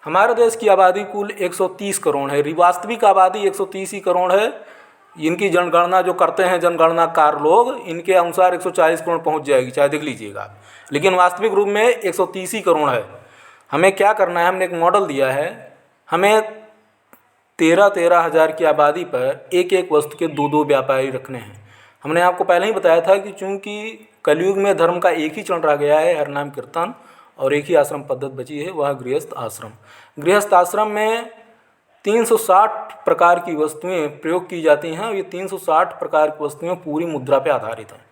हमारे देश की आबादी कुल 130 करोड़ है, वास्तविक आबादी 130 ही करोड़ है। इनकी जनगणना जो करते हैं जनगणनाकार लोग, इनके अनुसार 140 करोड़ पहुंच जाएगी, चाहे देख लीजिएगा आप, लेकिन वास्तविक रूप में 130 ही करोड़ है। हमें क्या करना है, हमने एक मॉडल दिया है, हमें 13 हज़ार की आबादी पर एक एक वस्तु के दो दो व्यापारी रखने हैं। हमने आपको पहले ही बताया था कि चूँकि कलयुग में धर्म का एक ही चरण रह गया है, हरिनाम कीर्तन, और एक ही आश्रम पद्धति बची है, वह गृहस्थ आश्रम। गृहस्थ आश्रम में 360 प्रकार की वस्तुएं प्रयोग की जाती हैं और ये 360 प्रकार की वस्तुएं पूरी मुद्रा पर आधारित हैं।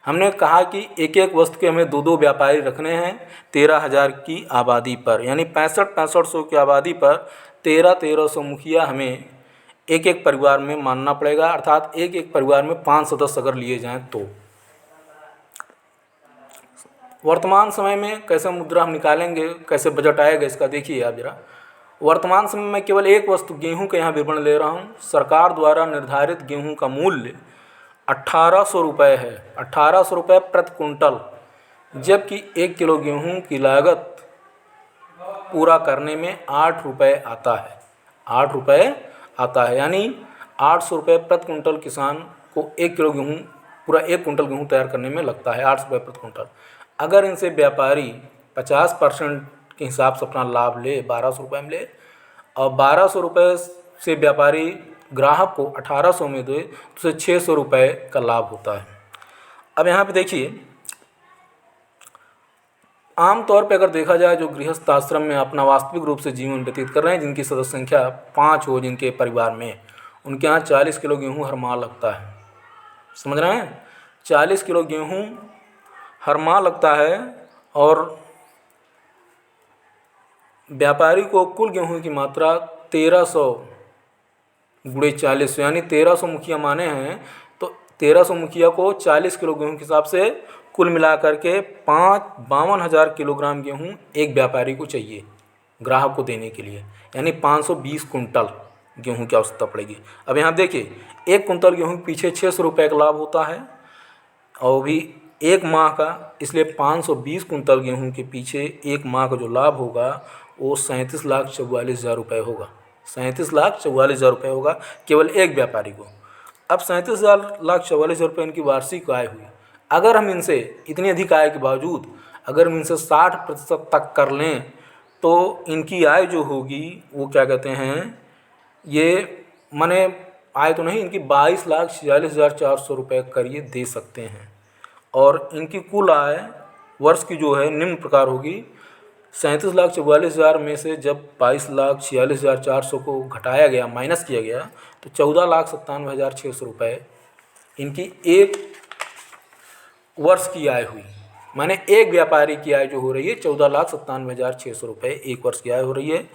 हमने कहा कि एक एक वस्तु के हमें दो दो व्यापारी रखने हैं 13,000 की आबादी पर, यानी 65-6500 की आबादी पर 1300 मुखिया हमें एक एक परिवार में मानना पड़ेगा, अर्थात एक एक परिवार में 5 सदस्य अगर लिए जाएं तो। वर्तमान समय में कैसे मुद्रा हम निकालेंगे, कैसे बजट आएगा, इसका देखिए आप जरा। वर्तमान समय में केवल एक वस्तु गेहूं का यहाँ विवरण ले रहा हूँ। सरकार द्वारा निर्धारित गेहूं का मूल्य 1800 रुपये है, 1800 रुपये प्रति कुंटल, जबकि 1 किलो गेहूं की लागत पूरा करने में 8 रुपये आता है, 8 रुपये आता है, यानी 800 रुपये प्रति कुंटल किसान को 1 किलो गेहूँ, पूरा 1 कुंटल गेहूँ तैयार करने में लगता है, 800 रुपये प्रति कुंटल। अगर इनसे व्यापारी 50% के हिसाब से अपना लाभ ले, 1200 रुपये में ले, और 1200 रुपये से व्यापारी ग्राहक को 1800 में दे, तो उसे 600 रुपये का लाभ होता है। अब यहाँ पे देखिए, आमतौर पे अगर देखा जाए, जो गृहस्थ आश्रम में अपना वास्तविक रूप से जीवन व्यतीत कर रहे हैं, जिनकी सदस्य संख्या 5 हो जिनके परिवार में, उनके यहाँ 40 किलो गेहूँ हर माह लगता है। समझ रहे हैं, 40 किलो गेहूँ हर माह लगता है, और व्यापारी को कुल गेहूँ की मात्रा 1300 गुणे 40, यानी 1300 मुखिया माने हैं, तो 1300 मुखिया को 40 किलो गेहूँ के हिसाब से कुल मिलाकर के 52,000 किलोग्राम गेहूँ एक व्यापारी को चाहिए ग्राहक को देने के लिए, यानी 520 कुंटल गेहूँ की आवश्यकता पड़ेगी। अब यहाँ देखिए, 1 कुंटल गेहूँ के पीछे 600 रुपये का लाभ होता है, और भी 1 माह का, इसलिए 520 कुंटल गेहूँ के पीछे 1 माह का जो लाभ होगा वो 37,44,000 रुपये होगा, 37,44,000 रुपये होगा केवल एक व्यापारी को। अब 37,44,000 रुपये इनकी वार्षिक आय हुई। अगर हम इनसे इतनी अधिक आय के बावजूद अगर हम इनसे 60% तक कर लें, तो इनकी आय जो होगी वो क्या कहते हैं, ये माने आय तो नहीं, इनकी 22,46,400 रुपये करिए दे सकते हैं। और इनकी कुल आय वर्ष की जो है निम्न प्रकार होगी, 37,44,000 में से जब 22,46,400 को घटाया गया, माइनस किया गया, तो 14,97,600 रुपये इनकी एक वर्ष की आय हुई। माने एक व्यापारी की आय जो हो रही है 14,97,600 रुपये एक वर्ष की आय हो रही है।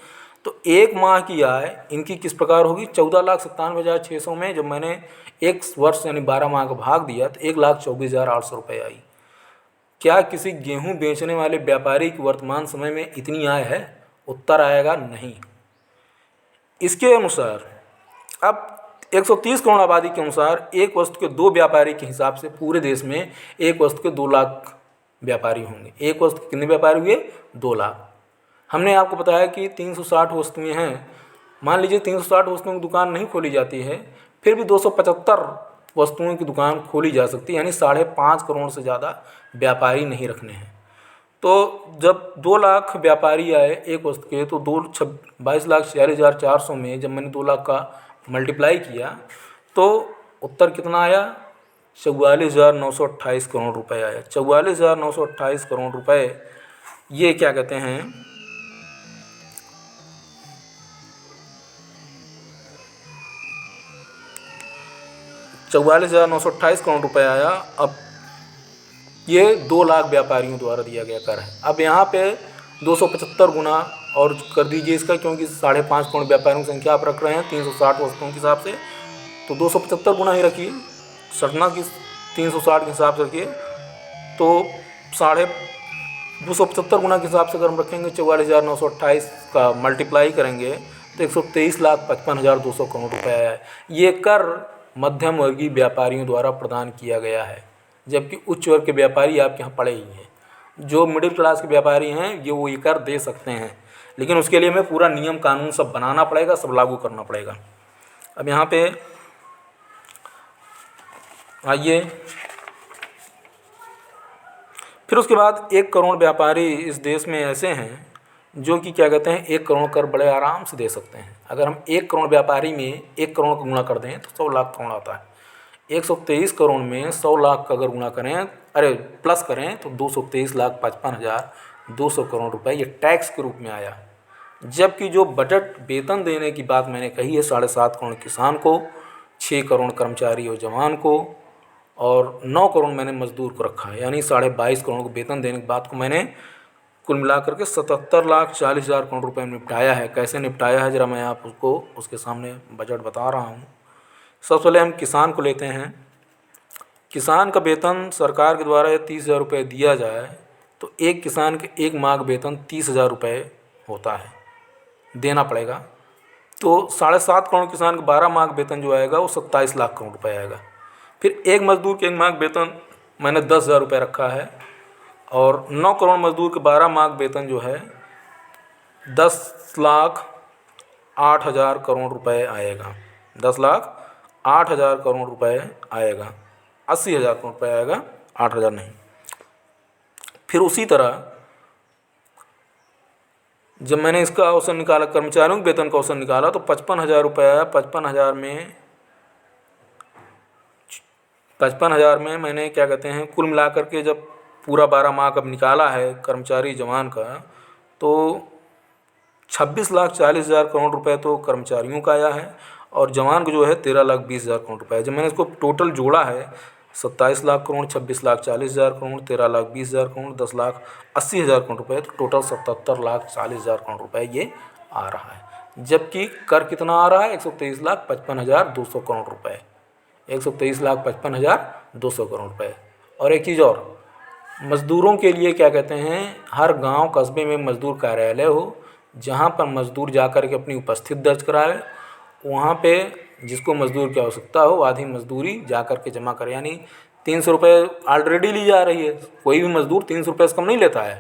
तो एक माह की आय इनकी किस प्रकार होगी, 14,97,600 में जब मैंने एक वर्ष यानी 12 माह का भाग दिया तो 1,24,800 रुपये आई। क्या किसी गेहूं बेचने वाले व्यापारी की वर्तमान समय में इतनी आय है? उत्तर आएगा नहीं। इसके अनुसार अब 130 करोड़ आबादी के अनुसार एक वस्तु के 2 व्यापारी के हिसाब से पूरे देश में एक वस्तु के 2 लाख व्यापारी होंगे। एक वस्तु के कितने व्यापारी हुए? 2 लाख। हमने आपको बताया कि 360 वस्तुएं हैं। मान लीजिए 360 वस्तुओं की दुकान नहीं खोली जाती है, फिर भी 275 वस्तुओं की दुकान खोली जा सकती है, यानी 5.5 करोड़ से ज़्यादा व्यापारी नहीं रखने हैं। तो जब 2 लाख व्यापारी आए एक वस्तु के, तो 22,46,400 में जब मैंने 2 लाख का मल्टीप्लाई किया तो उत्तर कितना आया? 44,928 करोड़ रुपए आया। 44,928 करोड़ रुपए ये क्या कहते हैं, करोड़ रुपए आया। अब ये 2 लाख व्यापारियों द्वारा दिया गया कर है। अब यहाँ पे 275 गुना और कर दीजिए इसका, क्योंकि 5.5 करोड़ व्यापारियों की संख्या आप रख रहे हैं 360 वस्तुओं के हिसाब से, तो 275 गुना ही रखिए, सटना की 360 के हिसाब से रखिए, तो 275 गुना के हिसाब से अगर हम रखेंगे 44,928 का मल्टीप्लाई करेंगे तो 123,55,200 करोड़ रुपये आया है। ये कर मध्यम वर्गीय व्यापारियों द्वारा प्रदान किया गया है, जबकि उच्च वर्ग के व्यापारी आपके यहाँ पड़े ही हैं। जो मिडिल क्लास के व्यापारी हैं ये वो ये कर दे सकते हैं, लेकिन उसके लिए हमें पूरा नियम कानून सब बनाना पड़ेगा, सब लागू करना पड़ेगा। अब यहाँ पे आइए, फिर उसके बाद 1 करोड़ व्यापारी इस देश में ऐसे हैं जो कि क्या कहते हैं 1 करोड़ कर बड़े आराम से दे सकते हैं। अगर हम 1 करोड़ व्यापारी में 1 करोड़ को गुणा कर दें तो 100 लाख करोड़ आता है। 123 करोड़ में 100 लाख का अगर गुणा करें, अरे प्लस करें, तो 223,55,200 करोड़ रुपए ये टैक्स के रूप में आया। जबकि जो बजट वेतन देने की बात मैंने कही है 7.5 करोड़ किसान को, 6 करोड़ कर्मचारी और जवान को, और 9 करोड़ मैंने मजदूर को रखा है, यानी 22.5 करोड़ को वेतन देने की बात को मैंने कुल मिलाकर के 77,40,000 करोड़ रुपए में निपटाया है। कैसे निपटाया है, ज़रा मैं आपको उसके सामने बजट बता रहा हूँ। सबसे पहले हम किसान को लेते हैं। किसान का वेतन सरकार के द्वारा 30,000 रुपये दिया जाए तो एक किसान के 1 माह का वेतन 30,000 रुपये होता है, देना पड़ेगा। तो 7.5 करोड़ किसान का 12 माह का वेतन जो आएगा वो 27 लाख करोड़ रुपये आएगा। फिर एक मजदूर के 1 माह का वेतन मैंने 10,000 रुपये रखा है, और 9 करोड़ मजदूर के 12 माह का वेतन जो है 10,08,000 करोड़ रुपए आएगा। 10,08,000 करोड़ रुपए आएगा, 80,000 करोड़ रुपए आएगा, 8,000 नहीं। फिर उसी तरह जब मैंने इसका औसत निकाला, कर्मचारियों के वेतन का औसत निकाला, तो 55,000 रुपये आया। 55,000 में मैंने क्या कहते हैं कुल मिलाकर के जब पूरा 12 माह का निकाला है कर्मचारी जवान का, तो 26,40,000 करोड़ रुपए तो कर्मचारियों का आया है, और जवान को जो है 13,20,000 करोड़ रुपए। जब मैंने इसको टोटल जोड़ा है 27 लाख करोड़, 26,40,000 करोड़, 13,20,000 करोड़, 10,80,000 करोड़ रुपए, तो टोटल 77,40,000 करोड़ रुपए ये आ रहा है। जबकि कर कितना आ रहा है 123,55,200 करोड़ रुपए, 123,55,200 करोड़ रुपए। और एक चीज़ और, मज़दूरों के लिए क्या कहते हैं, हर गांव कस्बे में मज़दूर कार्यालय हो, जहां पर मज़दूर जाकर के अपनी उपस्थिति दर्ज कराए, वहां पे जिसको मज़दूर की आवश्यकता हो आधी मज़दूरी जा कर के जमा करे। यानी 300 रुपये ऑलरेडी ली जा रही है, कोई भी मज़दूर 300 रुपये से कम नहीं लेता है,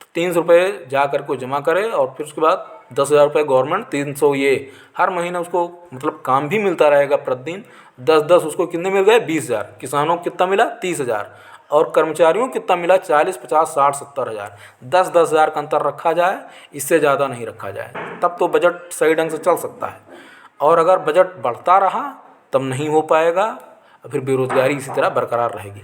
तो 300 रुपये जा कर को जमा करे, और फिर उसके बाद 10,000 रुपये गवर्नमेंट, 300 ये हर महीने उसको मतलब काम भी मिलता रहेगा प्रतिदिन। 10-10 उसको कितने मिल गए 20,000। किसानों को कितना मिला 30,000, और कर्मचारियों को कितना मिला 40, 50, 60, 70,000। 10-10,000 का अंतर रखा जाए, इससे ज़्यादा नहीं रखा जाए, तब तो बजट सही ढंग से चल सकता है। और अगर बजट बढ़ता रहा तब नहीं हो पाएगा, फिर बेरोजगारी इसी तरह बरकरार रहेगी।